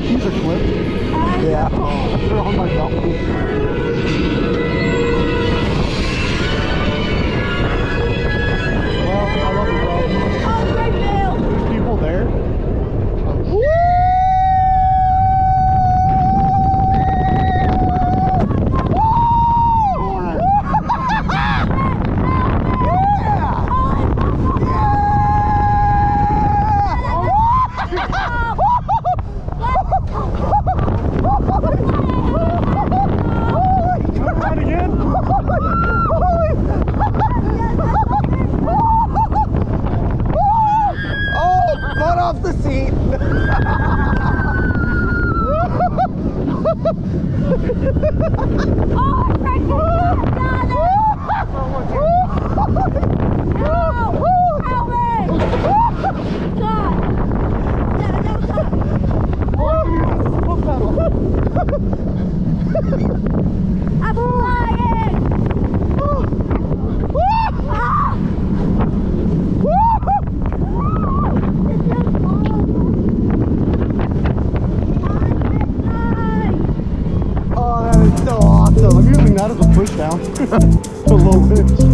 like these are clipped. Yeah. They're on my belt. Well, I love you, bro. Oh, great deal. There's people there. Woo! Off the seat. Oh, I freaking got it. Help! Help me! God! I'm flying! Oh, that is so awesome. I'm using that as a push down. A low pitch.